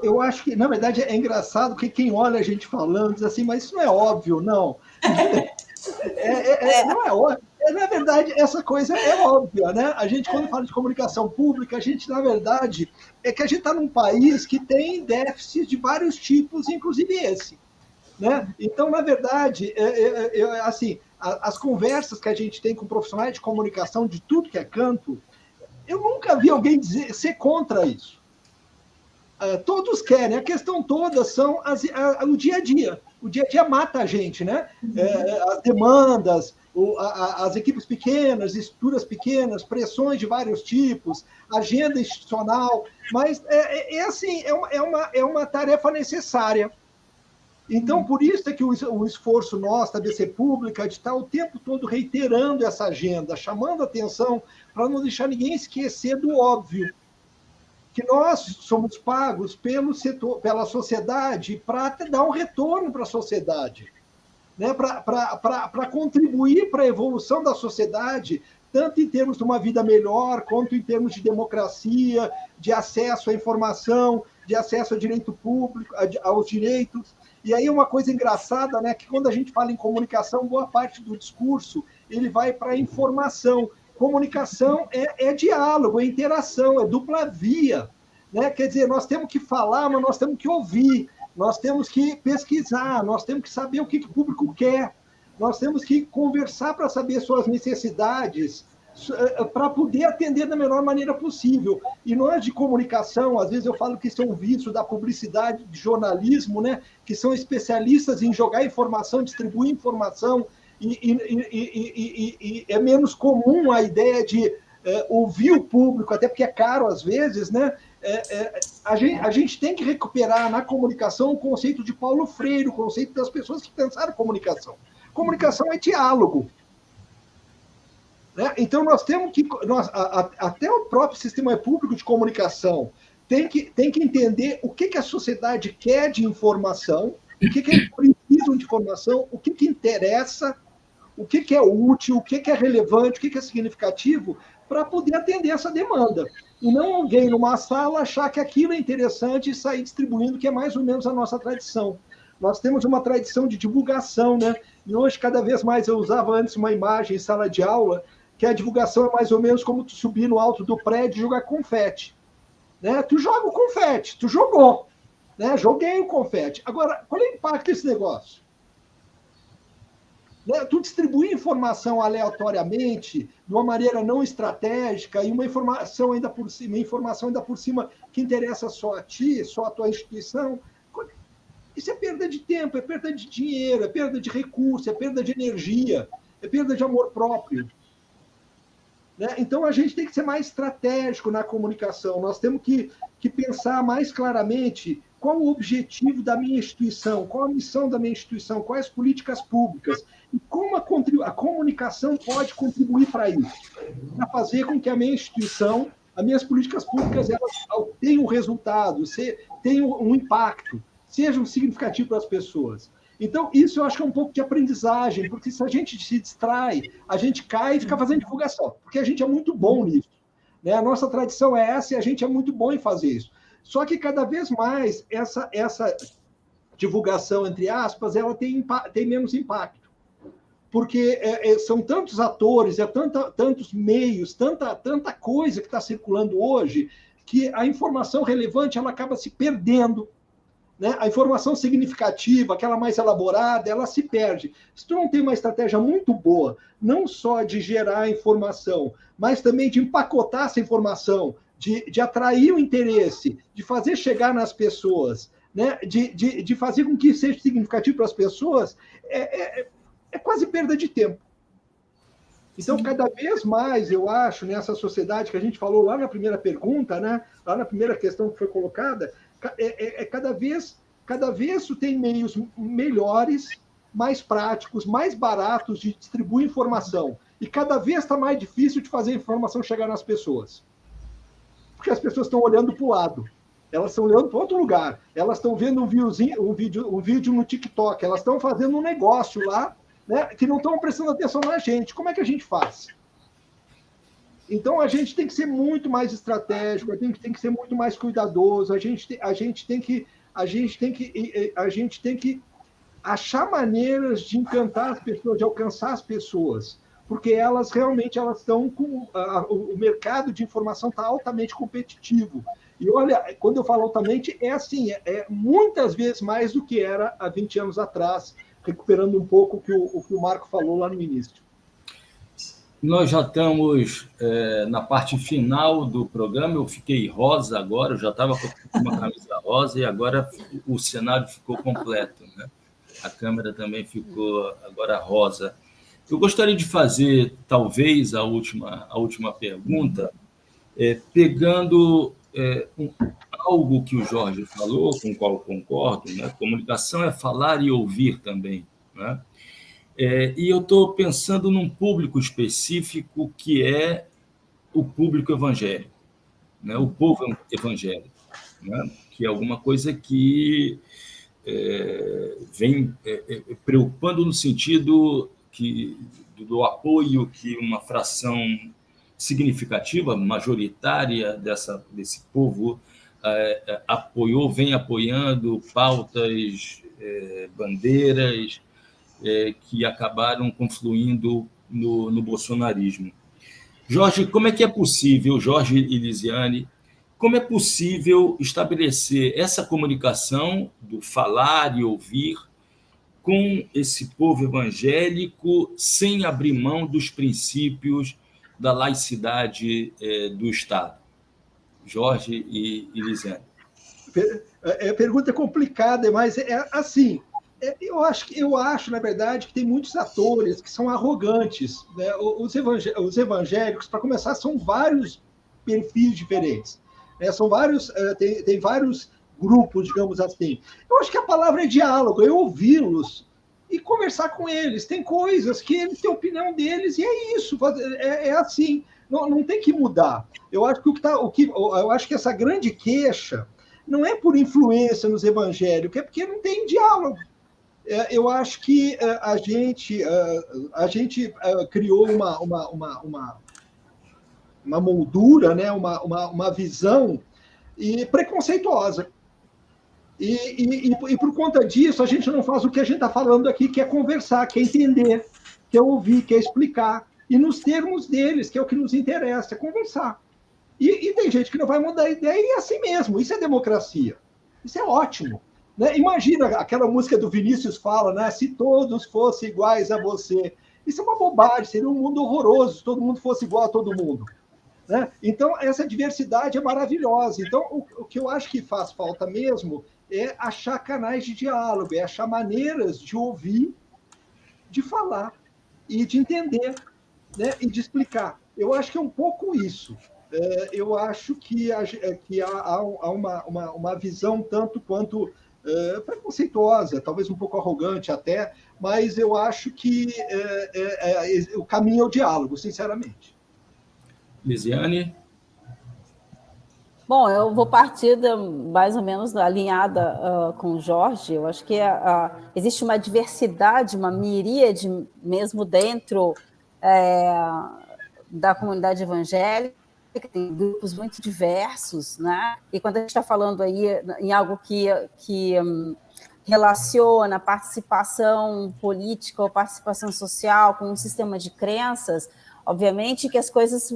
Eu acho que, na verdade, é engraçado que quem olha a gente falando diz assim, mas isso não é óbvio, não. Não é óbvio. Na verdade, essa coisa é óbvia, né? A gente, quando fala de comunicação pública, a gente, na verdade, que a gente está num país que tem déficits de vários tipos, inclusive esse, né? Então, na verdade, assim, as conversas que a gente tem com profissionais de comunicação de tudo que é canto, eu nunca vi alguém ser contra isso. Todos querem, a questão toda são o dia a dia. O dia a dia mata a gente, né? As demandas, as equipes pequenas, estruturas pequenas, pressões de vários tipos, agenda institucional, mas assim, é uma tarefa necessária. Então, por isso é que o esforço nosso da ABC Pública de estar o tempo todo reiterando essa agenda, chamando a atenção para não deixar ninguém esquecer do óbvio, que nós somos pagos pelo setor, pela sociedade para dar um retorno para a sociedade, né? Para contribuir para a evolução da sociedade, tanto em termos de uma vida melhor, quanto em termos de democracia, de acesso à informação, de acesso ao direito público, aos direitos. E aí uma coisa engraçada, né, que quando a gente fala em comunicação, boa parte do discurso ele vai para a informação. Comunicação é diálogo, é interação, é dupla via, né? Quer dizer, nós temos que falar, mas nós temos que ouvir, nós temos que pesquisar, nós temos que saber o que o público quer, nós temos que conversar para saber suas necessidades, para poder atender da melhor maneira possível. E nós de comunicação, às vezes eu falo que isso é um vício da publicidade, de jornalismo, né? Que são especialistas em jogar informação, distribuir informação, e é menos comum a ideia de ouvir o público, até porque é caro às vezes, né? A gente tem que recuperar na comunicação o conceito de Paulo Freire, o conceito das pessoas que pensaram comunicação. Comunicação é diálogo. Né? Então, nós temos que... até o próprio sistema público de comunicação tem que entender o que a sociedade quer de informação, o que eles precisam de informação, o que interessa, o que é útil, o que é relevante, o que é significativo, para poder atender essa demanda. E não alguém numa sala achar que aquilo é interessante e sair distribuindo, que é mais ou menos a nossa tradição. Nós temos uma tradição de divulgação, né? E hoje, cada vez mais, eu usava antes uma imagem em sala de aula, que a divulgação é mais ou menos como tu subir no alto do prédio e jogar confete. Né? Tu joga o confete, tu jogou. Né? Joguei o confete. Agora, qual é o impacto desse negócio? Né? Tu distribuir informação aleatoriamente, de uma maneira não estratégica, e uma informação ainda por cima que interessa só a ti, só a tua instituição, isso é perda de tempo, é perda de dinheiro, é perda de recurso, é perda de energia, é perda de amor próprio. Né? Então, a gente tem que ser mais estratégico na comunicação. Nós temos que pensar mais claramente qual o objetivo da minha instituição, qual a missão da minha instituição, quais as políticas públicas, e como a comunicação pode contribuir para isso, para fazer com que a minha instituição, as minhas políticas públicas, elas tenham resultado, tenham um impacto, sejam significativos para as pessoas. Então, isso eu acho que é um pouco de aprendizagem, porque se a gente se distrai, a gente cai e fica fazendo divulgação, porque a gente é muito bom nisso. Né? A nossa tradição é essa e a gente é muito bom em fazer isso. Só que cada vez mais essa divulgação, entre aspas, ela tem menos impacto. Porque são tantos atores, tantos meios, tanta coisa que está circulando hoje, que a informação relevante ela acaba se perdendo. Né? A informação significativa, aquela mais elaborada, ela se perde. Se tu não tem uma estratégia muito boa, não só de gerar informação, mas também de empacotar essa informação, de atrair o interesse, de fazer chegar nas pessoas, né? de fazer com que seja significativo para as pessoas, é quase perda de tempo. Então, cada vez mais, eu acho, nessa sociedade que a gente falou lá na primeira pergunta, né? Lá na primeira questão que foi colocada, cada vez tu tem meios melhores, mais práticos, mais baratos de distribuir informação. E cada vez está mais difícil de fazer a informação chegar nas pessoas. Porque as pessoas estão olhando para o lado. Elas estão olhando para outro lugar. Elas estão vendo um vídeo no TikTok. Elas estão fazendo um negócio lá, né, que não estão prestando atenção na gente. Como é que a gente faz? Então, a gente tem que ser muito mais estratégico, a gente tem que ser muito mais cuidadoso, a gente tem que achar maneiras de encantar as pessoas, de alcançar as pessoas, porque elas realmente estão com... o mercado de informação está altamente competitivo. E olha, quando eu falo altamente, é assim, muitas vezes mais do que era há 20 anos atrás, recuperando um pouco o que o Marco falou lá no início. Nós já estamos na parte final do programa. Eu fiquei rosa agora, eu já estava com uma camisa rosa e agora o cenário ficou completo. Né? A câmera também ficou agora rosa. Eu gostaria de fazer, talvez, a última pergunta, pegando algo que o Jorge falou, com o qual eu concordo, né? Comunicação é falar e ouvir também, né? E eu estou pensando num público específico que é o público evangélico, né? O povo evangélico, né? Que é alguma coisa que vem preocupando no sentido do apoio que uma fração significativa, majoritária desse povo vem apoiando pautas, bandeiras que acabaram confluindo no bolsonarismo. Jorge, como é que é possível, Jorge e Lisiane, como é possível estabelecer essa comunicação do falar e ouvir com esse povo evangélico sem abrir mão dos princípios da laicidade do Estado? Jorge e Lisiane. Pergunta complicada, mas é assim. Eu acho, na verdade, que tem muitos atores que são arrogantes, né? Os evangélicos, para começar, são vários perfis diferentes, né? São vários, tem vários grupos, digamos assim. Eu acho que a palavra é diálogo, é ouvi-los e conversar com eles. Tem coisas que eles têm a opinião deles e é isso, é assim. Não tem que mudar. Eu acho eu acho que essa grande queixa não é por influência nos evangélicos, é porque não tem diálogo. Eu acho que a gente criou uma moldura, né? uma visão preconceituosa. E por conta disso, a gente não faz o que a gente está falando aqui, que é conversar, que é entender, que é ouvir, que é explicar. E nos termos deles, que é o que nos interessa, é conversar. E tem gente que não vai mudar a ideia, e é assim mesmo. Isso é democracia. Isso é ótimo. Né? Imagina aquela música do Vinícius fala, né? Se todos fossem iguais a você. Isso é uma bobagem, seria um mundo horroroso se todo mundo fosse igual a todo mundo. Né? Então, essa diversidade é maravilhosa. Então, o que eu acho que faz falta mesmo é achar canais de diálogo, é achar maneiras de ouvir, de falar e de entender, né? E de explicar. Eu acho que é um pouco isso. Eu acho que há uma visão tanto quanto preconceituosa, talvez um pouco arrogante até, mas eu acho que o caminho é o diálogo, sinceramente. Lisiane? Bom, eu vou partir mais ou menos alinhada com o Jorge. Eu acho que existe uma diversidade, uma miríade, mesmo dentro da comunidade evangélica, tem grupos muito diversos, né? E quando a gente está falando aí em algo que relaciona a participação política ou participação social com um sistema de crenças, obviamente que as coisas...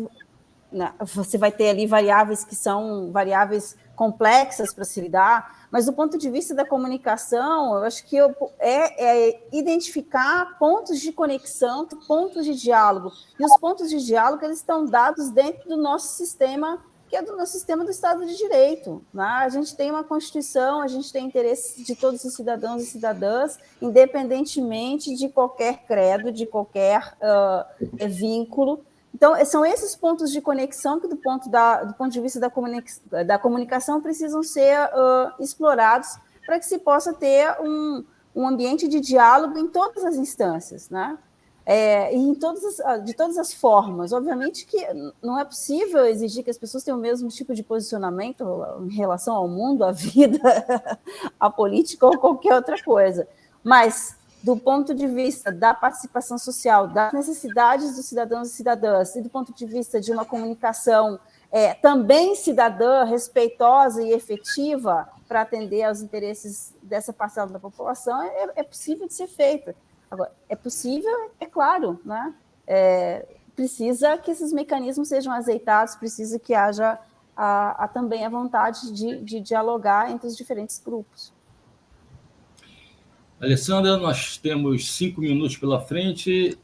Você vai ter ali variáveis que são variáveis complexas para se lidar, mas do ponto de vista da comunicação, eu acho que é identificar pontos de conexão, pontos de diálogo. E os pontos de diálogo eles estão dados dentro do nosso sistema, que é do nosso sistema do Estado de Direito. Né? A gente tem uma Constituição, a gente tem interesses de todos os cidadãos e cidadãs, independentemente de qualquer credo, de qualquer vínculo. Então, são esses pontos de conexão que, do ponto de vista da comunicação, precisam ser explorados para que se possa ter um ambiente de diálogo em todas as instâncias, né? E de todas as formas. Obviamente que não é possível exigir que as pessoas tenham o mesmo tipo de posicionamento em relação ao mundo, à vida, à política ou qualquer outra coisa. Mas... do ponto de vista da participação social, das necessidades dos cidadãos e cidadãs, e do ponto de vista de uma comunicação também cidadã, respeitosa e efetiva para atender aos interesses dessa parcela da população, é possível de ser feita. Agora, é possível, é claro, né? Precisa que esses mecanismos sejam azeitados, precisa que haja também a vontade de dialogar entre os diferentes grupos. Alessandra, nós temos 5 minutos pela frente.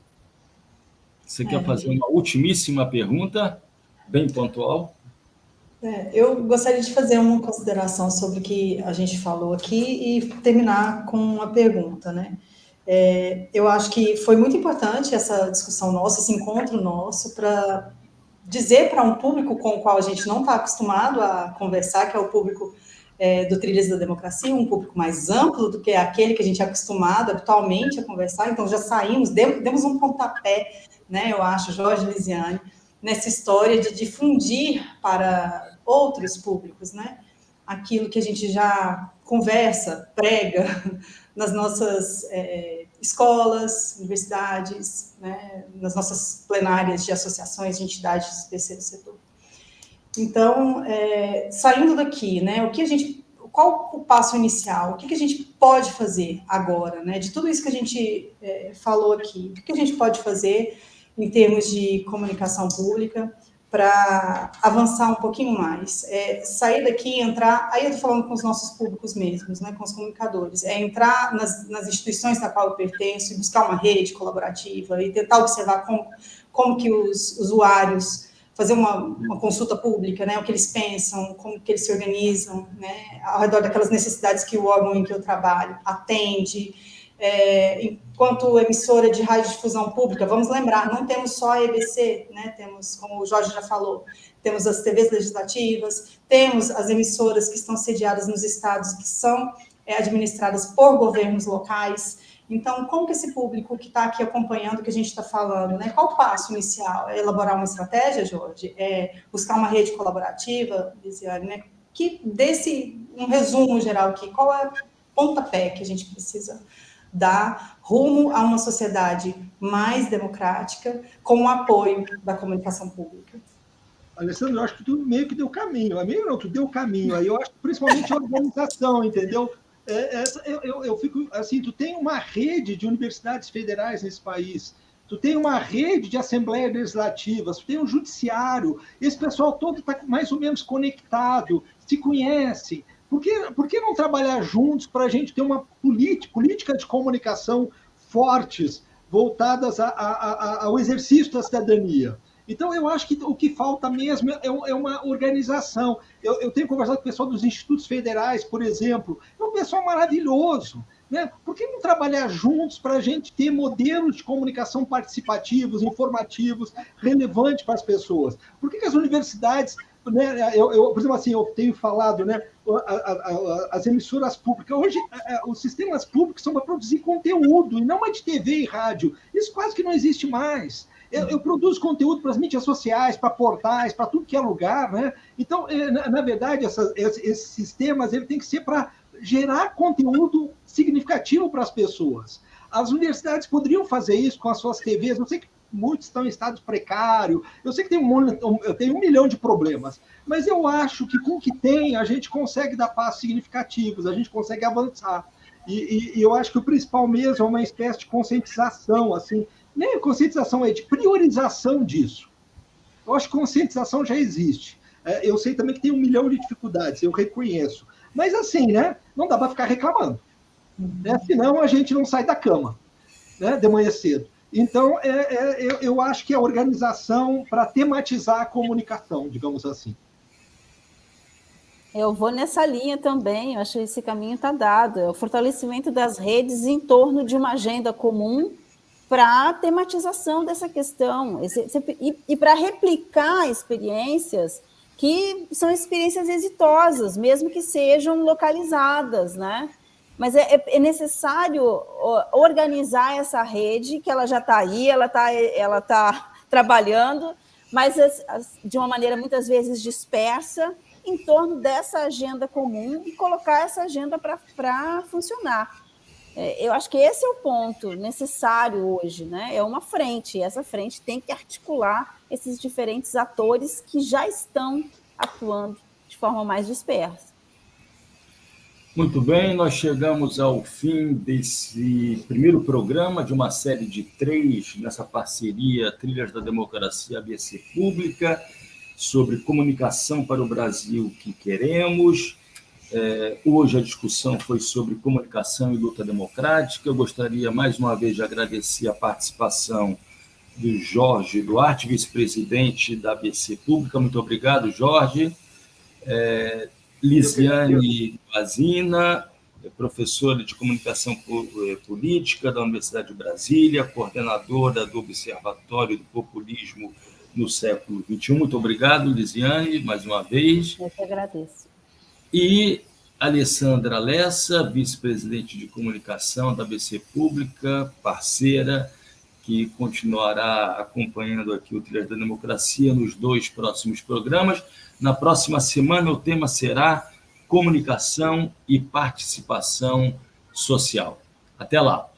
Você quer fazer uma ultimíssima pergunta, bem pontual? Eu gostaria de fazer uma consideração sobre o que a gente falou aqui e terminar com uma pergunta, né? Eu acho que foi muito importante essa discussão nossa, esse encontro nosso, para dizer para um público com o qual a gente não está acostumado a conversar, que é o público do Trilhas da Democracia, um público mais amplo do que aquele que a gente é acostumado habitualmente a conversar. Então, já saímos, demos um pontapé, né, eu acho, Jorge e Lisiane, nessa história de difundir para outros públicos, né, aquilo que a gente já conversa, prega nas nossas escolas, universidades, né, nas nossas plenárias de associações de entidades do terceiro setor. Então, saindo daqui, né, qual o passo inicial? O que a gente pode fazer agora, né? De tudo isso que a gente falou aqui, o que a gente pode fazer em termos de comunicação pública para avançar um pouquinho mais? Sair daqui e entrar, aí eu estou falando com os nossos públicos mesmos, né, com os comunicadores, entrar nas instituições da qual eu pertenço e buscar uma rede colaborativa e tentar observar como que os usuários fazer uma consulta pública, né, o que eles pensam, como que eles se organizam, né, ao redor daquelas necessidades que o órgão em que eu trabalho atende. Enquanto emissora de radiodifusão pública, vamos lembrar, não temos só a EBC, né, temos, como o Jorge já falou, temos as TVs legislativas, temos as emissoras que estão sediadas nos estados que são administradas por governos locais. Então, como que esse público que está aqui acompanhando o que a gente está falando, né? Qual o passo inicial? É elaborar uma estratégia, Jorge? É buscar uma rede colaborativa, Lisiane, né? Que desse um resumo geral aqui, qual é o pontapé que a gente precisa dar rumo a uma sociedade mais democrática com o apoio da comunicação pública? Alessandro, eu acho que tu meio que deu caminho. A meio não, tu deu caminho. Aí eu acho que principalmente a organização, entendeu? Eu fico assim, tu tem uma rede de universidades federais nesse país, tu tem uma rede de assembleias legislativas, tu tem um judiciário, esse pessoal todo está mais ou menos conectado, se conhece. Por que não trabalhar juntos para a gente ter uma política de comunicação fortes, voltadas ao exercício da cidadania? Então, eu acho que o que falta mesmo é uma organização. Eu tenho conversado com o pessoal dos institutos federais, por exemplo, é um pessoal maravilhoso, né? Por que não trabalhar juntos para a gente ter modelos de comunicação participativos, informativos, relevantes para as pessoas? Por que as universidades, né, por exemplo, assim, eu tenho falado, né, as emissoras públicas, hoje os sistemas públicos são para produzir conteúdo, e não mais de TV e rádio. Isso quase que não existe mais. Eu produzo conteúdo para as mídias sociais, para portais, para tudo que é lugar, né? Então, na verdade, esses sistemas têm que ser para gerar conteúdo significativo para as pessoas. As universidades poderiam fazer isso com as suas TVs. Eu sei que muitos estão em estado precário, eu sei que tem 1 milhão de problemas, mas eu acho que com o que tem, a gente consegue dar passos significativos, a gente consegue avançar. E eu acho que o principal mesmo é uma espécie de conscientização, assim, nem conscientização, é de priorização disso. Eu acho que conscientização já existe. Eu sei também que tem 1 milhão de dificuldades, eu reconheço. Mas assim, né, não dá para ficar reclamando. Né? Senão a gente não sai da cama, né, de manhã cedo. Então, eu acho que é a organização para tematizar a comunicação, digamos assim. Eu vou nessa linha também, eu acho que esse caminho está dado. É o fortalecimento das redes em torno de uma agenda comum para a tematização dessa questão e para replicar experiências que são experiências exitosas, mesmo que sejam localizadas, né? Mas é necessário organizar essa rede, que ela já está aí, ela tá trabalhando, mas de uma maneira muitas vezes dispersa, em torno dessa agenda comum e colocar essa agenda para funcionar. Eu acho que esse é o ponto necessário hoje, né? É uma frente, e essa frente tem que articular esses diferentes atores que já estão atuando de forma mais dispersa. Muito bem, nós chegamos ao fim desse primeiro programa de uma série de 3, nessa parceria Trilhas da Democracia ABC Pública, sobre comunicação para o Brasil que queremos. Hoje a discussão foi sobre comunicação e luta democrática. Eu gostaria, mais uma vez, de agradecer a participação do Jorge Duarte, vice-presidente da ABC Pública. Muito obrigado, Jorge. Lisiane Vazina, professora de comunicação política da Universidade de Brasília, coordenadora do Observatório do Populismo no século XXI. Muito obrigado, Lisiane, mais uma vez. Eu que agradeço. E Alessandra Lessa, vice-presidente de comunicação da ABC Pública, parceira, que continuará acompanhando aqui o Trilhas da Democracia nos 2 próximos programas. Na próxima semana, o tema será comunicação e participação social. Até lá.